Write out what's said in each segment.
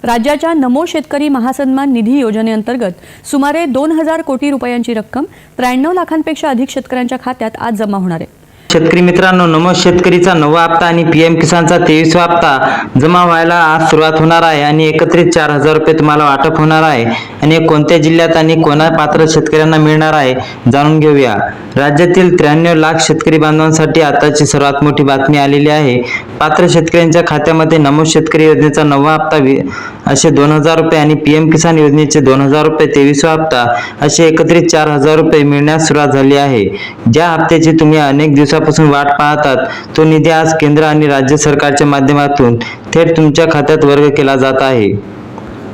राज्याच्या नमो शेतकरी महासन्मान निधी योजनेअंतर्गत सुमारे 2000 कोटी रुपयांची रक्कम 93 लाखांपेक्षा अधिक शेतकऱ्यांच्या खात्यात आज जमा होणार आहे। शेतकरी मित्रांनो, नमो शेतकरीचा 9वा हप्ता आणि पीएम किसानचा 23वा हप्ता जमा व्हायला आज सुरुवात होणार आहे आणि एकत्रित 4000 रुपये तुम्हाला वाटप होणार आहे। आणि कोणत्या जिल्ह्यात आणि कोणा पात्र शेतकऱ्यांना मिळणार आहे जाणून घेऊया। राज्यातील 93 लाख शेतकरी बांधवांसाठी आताची सर्वात मोठी बातमी आलेली आहे। पात्र शेतकऱ्यांच्या खात्यामध्ये नमो शेतकरी योजनेचा 9वा हप्ता असे 2000 रुपये आणि पीएम किसान योजनेचे 2000 रुपये 23वा हप्ता असे एकत्रित 4000 रुपये मिळण्यास सुरुवात झाली आहे। ज्या हप्त्याची तुम्ही अनेक दिवसापासून वाट पाहतात तो निधी आज केंद्र आणि राज्य सरकारच्या माध्यमातून थेट तुमच्या खात्यात वर्ग केला जात आहे।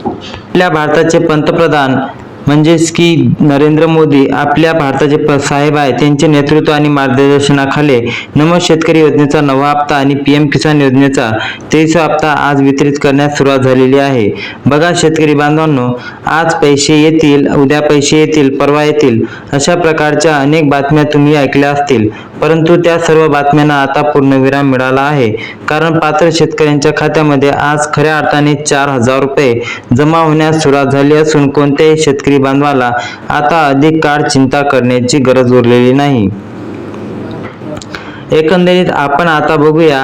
आपल्या भारताचे पंतप्रधान म्हणजेच की नरेंद्र मोदी आपल्या भारताचे साहेब आहे, त्यांचे नेतृत्व आणि मार्गदर्शनाखाली नमो शेतकरी योजनेचा 9वा हप्ता आणि पीएम किसान योजनेचा 23वा हप्ता आज वितरित करण्यास सुरुवात झालेली आहे। बघा शेतकरी बांधवांनो, आज पैसे येतील, उद्या पैसे येतील, परवा येतील, अशा प्रकारच्या अनेक बातम्या तुम्ही ऐकल्या असतील, परंतु त्या सर्व बातम्यांना आता पूर्णविराम मिळाला आहे। कारण पात्र शेतकऱ्यांच्या खात्यामध्ये आज खऱ्या अर्थाने 4000 रुपये जमा होण्यास सुरुवात झाली असून कोणत्याही शेतकरी बांधवाला आता अधिक काळ चिंता करण्याची गरज उरलेली नाही। एकंदरीत आपण आता बघूया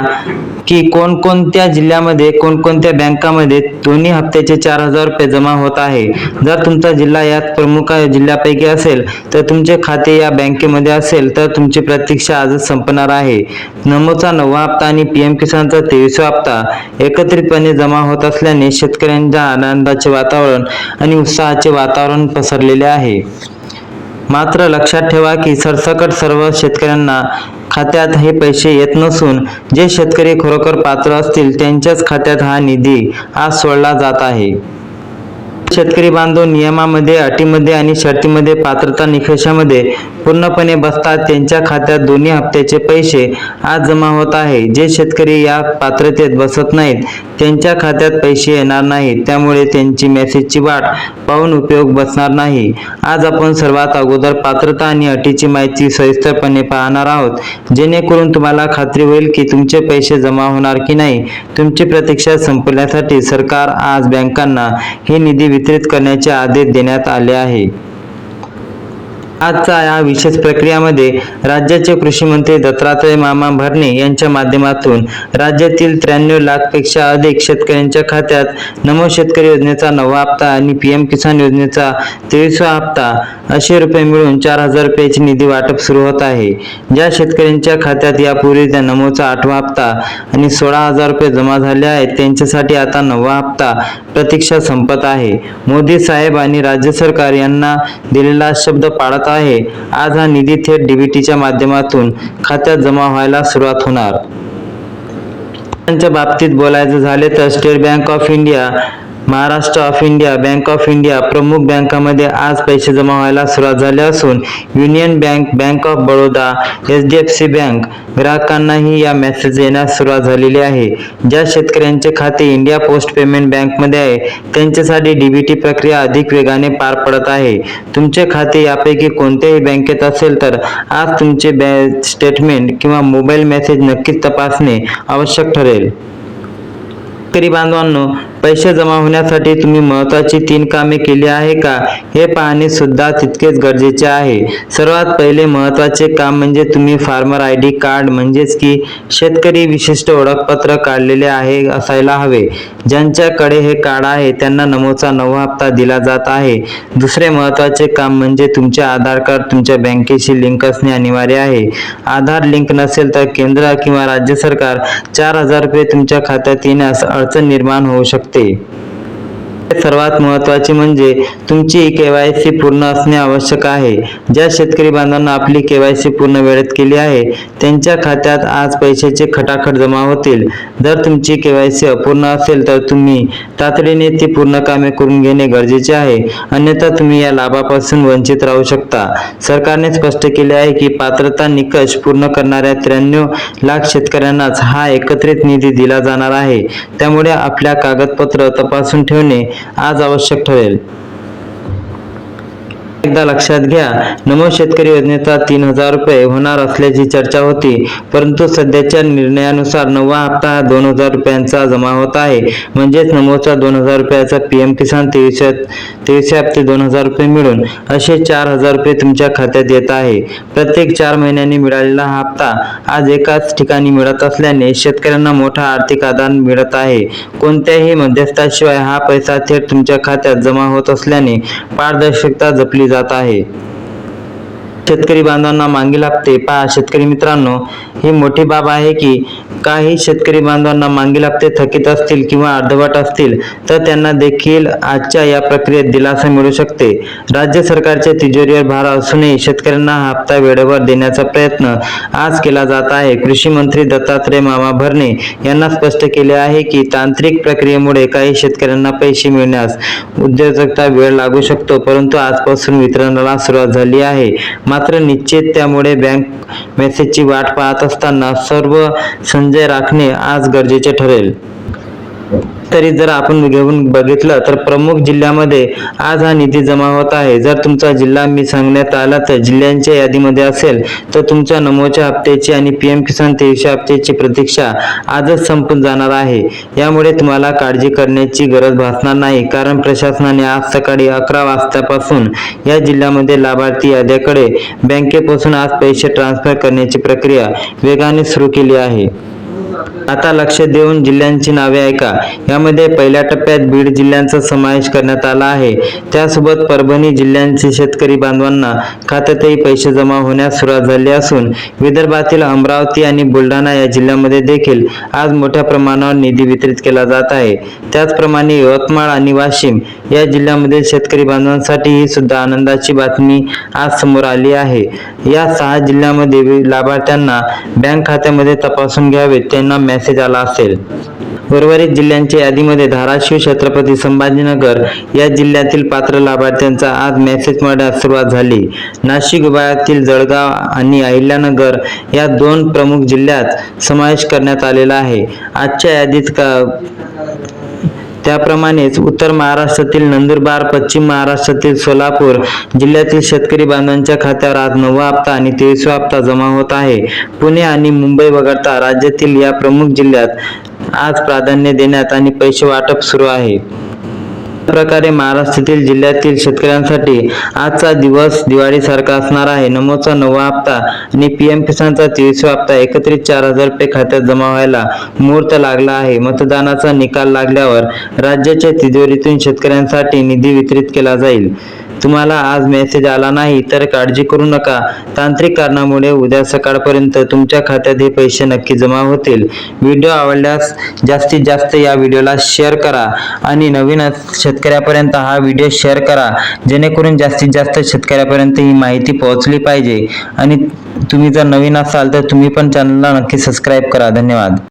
की कोणकोणत्या जिल्ह्यामध्ये कोणकोणत्या बँकामध्ये दोन्ही हप्त्याचे 4000 रुपये जमा होत आहे। जर तुमचा जिल्हा यात प्रमुख जिल्ह्यापैकी असेल तर तुमचे खाते या बँकेमध्ये असेल तर तुमची प्रतीक्षा आजच संपणार आहे। नमोचा 9वा हप्ता आणि पीएम किसानचा 23वा हप्ता एकत्रितपणे जमा होत असल्याने शेतकऱ्यांच्या आनंदाचे वातावरण आणि उत्साहाचे वातावरण पसरलेले आहे। मात्र लक्षात ठेवा की सरसकट सर्व शेतकऱ्यांना खात्यात हे पैसे येत नसून जे शेतकरी खरोखर पात्र असतील त्यांच्याच खात्यात हा निधी आज सोडला जात आहे। शेतकरी बांधव नियमामध्ये, अटीमध्ये आणि शर्तीमध्ये, पात्रता निकषामध्ये पूर्णपणे बसतात त्यांच्या खात्यात दोन्ही हप्त्याचे पैसे आज जमा होत आहे। जे शेतकरी या पात्रतेत बसत नाहीत त्यांच्या खात्यात पैसे येणार नाहीत, त्यामुळे त्यांची मेसेजची वाट पाहून उपयोग बसणार नाही। आज आपण सर्वात अगोदर पात्रता आणि अटीची माहिती सविस्तरपणे पाहणार आहोत, जेणेकरून तुम्हाला खात्री होईल की तुमचे पैसे जमा होणार की नाही। तुमची प्रतीक्षा संपण्यासाठी सरकार आज बँकांना हे निधी वितरित करण्याचे आदेश देण्यात आले आहे। आजच्या या विशेष प्रक्रियामध्ये राज्याचे कृषी मंत्री दत्तात्रय मामा भरणे यांच्या माध्यमातून राज्यातील 93 लाखपेक्षा अधिक शेतकऱ्यांच्या खात्यात नमो शेतकरी योजनेचा 9वा हप्ता आणि पीएम किसान योजनेचा 23वा हप्ता असे रुपये मिळून 4000 रुपयाची निधी वाटप सुरू होत आहे। ज्या शेतकऱ्यांच्या खात्यात यापूर्वी त्या नमोचा 8वा हप्ता आणि 16000 रुपये जमा झाले आहेत त्यांच्यासाठी आता 9वा हप्ता प्रतीक्षा संपत आहे। मोदी साहेब आणि राज्य सरकार यांना दिलेला शब्द पाळत आहे। आज हा निधी थेट डीबीटीच्या माध्यमातून खात्यात जमा व्हायला सुरुवात होणार। त्यांच्या बाबतीत बोलायचं झाले तर state bank of India, Maharashtra of India, bank of India प्रमुख बँकांमध्ये आज पैसे जमा व्हायला सुरुवात झाली असून union bank, bank of Baroda, HDFC bank ग्राहकांनाही या मेसेज येण्यास सुरुवात झालेली आहे। ज्या शेतकऱ्यांचे खाते इंडिया पोस्ट पेमेंट बँकमध्ये आहे त्यांच्यासाठी डीबीटी प्रक्रिया अधिक वेगाने पार पडत आहे। तुमचे खाते यापैकी कोणत्याही बँकेत असेल तर आज तुमचे बँक स्टेटमेंट किंवा मोबाईल मेसेज नक्कीच तपासणे आवश्यक ठरेल। शेतकरी बांधवांनो, पैसे जमा होण्यासाठी तुम्ही महत्त्वाची 3 कामे केली आहे का हे पाहणे सुद्धा तितकेच गरजेचे आहे। सर्वात पहिले महत्त्वाचे काम म्हणजे तुम्ही फार्मर आयडी कार्ड म्हणजेच की शेतकरी विशिष्ट ओळखपत्र काढलेले आहे असायला हवे। ज्यांच्याकडे हे कार्ड आहे त्यांना नमोचा 9वा हप्ता दिला जात आहे। दुसरे महत्त्वाचे काम म्हणजे तुमचे आधार कार्ड तुमच्या बँकेशी लिंक असणे अनिवार्य आहे। आधार लिंक नसेल तर केंद्र किंवा राज्य सरकार 4000 रुपये तुमच्या खात्यात येण्यास अडचण निर्माण होऊ शकते। सर्वात महत्त्वाचे म्हणजे तुमची केवायसी पूर्ण असणे आवश्यक आहे। ज्या शेतकरी बांधवांना आपली केवायसी पूर्ण वेळेत केली आहे त्यांच्या खात्यात आज पैशाचे खटाखट जमा होतील। जर तुमची केवायसी अपूर्ण असेल तर तुम्ही तातडीने ती पूर्ण कामे करून घेणे गरजेचे आहे, अन्यथा तुम्ही या लाभापासून वंचित राहू शकता। सरकारने स्पष्ट केले आहे की पात्रता निकष पूर्ण करणाऱ्या 93 लाख शेतकऱ्यांनाच हा एकत्रित निधी दिला जाणार आहे, त्यामुळे आपल्या कागदपत्र तपासून ठेवणे आज आवश्यक ठरेल। एकदा लक्षात घ्या, नमो शेतकरी योजनेचा 3,000 रुपये होणार असल्याची चर्चा होती, परंतु सध्याच्या निर्णयानुसार नववा हप्ता हा 2,000 रुपयांचा जमा होत आहे. म्हणजेच नमोचा 2,000 रुपयाचा PM किसान 23 हप्ते 2,000 रुपये मिळून असे 4,000 रुपये तुमच्या खात्यात येत आहे. प्रत्येक 4 महिन्यांनी मिळालेला हा हप्ता आज एकाच ठिकाणी मिळत असल्याने शेतकऱ्यांना मोठा आर्थिक आधार मिळत आहे. कोणत्याही मध्यस्थाशिवाय हा पैसा थेट तुमच्या खात्यात जमा होत असल्याने पारदर्शकता जपली जात आहे. शेतकरी बांधवांना मागील हप्ते पहा. शेतकरी मित्रांनो, ही मोठी बाब आहे की काही शेतकरी बांधवांना मागील हप्ते थकीत असतील किंवा अर्धवट असतील तर त्यांना देखील आजच्या या प्रक्रियेत दिलासा मिळू शकते. राज्य सरकारच्या तिजोरीवर भार असूनही शेतकऱ्यांना हा हप्ता वेळेवर देण्याचा प्रयत्न आज केला जात आहे. कृषी मंत्री दत्तात्रय मामा भरणे यांना स्पष्ट केले आहे की तांत्रिक प्रक्रियेमुळे काही शेतकऱ्यांना पैसे मिळण्यास उद्योजकता वेळ लागू शकतो, परंतु आजपासून वितरणाला सुरुवात झाली आहे. मात्र निश्चित त्यामुळे बँक मेसेजची वाट पाहत असताना सर्व संजय राखणे आज गरजेचे ठरेल. तरी जर आपण घेऊन बघितलं तर प्रमुख जिल्ह्यामध्ये आज हा निधी जमा होत आहे. जर तुमचा जिल्हा मी सांगण्यात आला तर जिल्ह्यांच्या यादीमध्ये असेल तर तुमच्या नमोच्या हप्त्याची आणि PM किसान 23 हप्त्याची प्रतीक्षा आजच संपून जाणार आहे. यामुळे तुम्हाला काळजी करण्याची गरज भासणार नाही, कारण प्रशासनाने आज सकाळी 11 वाजतापासून या जिल्ह्यामध्ये लाभार्थी याद्याकडे बँकेपासून आज पैसे ट्रान्सफर करण्याची प्रक्रिया वेगाने सुरू केली आहे. आता लक्ष देऊन जिल्ह्यांची नावे ऐका. यामध्ये पहिल्या टप्प्यात बीड जिल्ह्यांचा समावेश करण्यात आला आहे. त्यासोबत परभणी जिल्ह्यांचे शेतकरी बांधवांना खात्यातही पैसे जमा होण्यास सुरुवात झाली असून विदर्भातील अमरावती आणि बुलढाणा या जिल्ह्यामध्ये देखील आज मोठ्या प्रमाणावर निधी वितरित केला जात आहे. त्याचप्रमाणे यवतमाळ आणि वाशिम या जिल्ह्यामधील शेतकरी बांधवांसाठी ही सुद्धा आनंदाची बातमी आज समोर आली आहे. या 6 जिल्ह्यामध्ये लाभार्थ्यांना बँक खात्यामध्ये तपासून घ्यावे त्यांना मेसेज आला असेल. उर्वरित जिल्ह्यांच्या यादीमध्ये धाराशिव, छत्रपती संभाजीनगर या जिल्ह्यातील पात्र लाभार्थ्यांचा आज मेसेज मिळण्यास सुरुवात झाली. नाशिक विभागातील जळगाव आणि अहिल्यानगर या 2 प्रमुख जिल्ह्यात समावेश करण्यात आलेला आहे. आजच्या यादीत त्याप्रमाणेच उत्तर महाराष्ट्रातील नंदुरबार, पश्चिम महाराष्ट्रातील सोलापूर जिल्ह्यातील शेतकरी बांधवांच्या खात्यावर आज 9वा हप्ता आणि 23वा हप्ता जमा होत आहे. पुणे आणि मुंबई वगळता राज्यातील या प्रमुख जिल्ह्यात आज प्राधान्य देण्यात आणि पैसे वाटप सुरू आहे. प्रकारे महाराष्ट्रातील जिल्ह्यातील शेतकऱ्यांसाठी आजचा दिवस दिवाळीसारखा असणार आहे. नमोचा 9वा हप्ता आणि PM किसानचा 23वा हप्ता एकत्रित 4,000 रुपये खात्यात जमा व्हायला मुहूर्त लागला आहे. मतदानाचा निकाल लागल्यावर राज्याच्या तिजोरीतून शेतकऱ्यांसाठी निधी वितरित केला जाईल. तुम्हाला आज मेसेज आला नाही तर काळजी करू नका. तांत्रिक कारणामुळे उद्या सकाळपर्यंत तुमच्या खात्यात हे पैसे नक्की जमा होतील. व्हिडिओ आवडल्यास जास्तीत जास्त या व्हिडिओला शेअर करा आणि नवीन शेतकऱ्यापर्यंत हा व्हिडिओ शेअर करा, जेणेकरून जास्तीत जास्त शेतकऱ्यापर्यंत ही माहिती पोहोचली पाहिजे. आणि तुम्ही जर नवीन असाल तर तुम्ही पण चॅनलला नक्की सबस्क्राईब करा. धन्यवाद.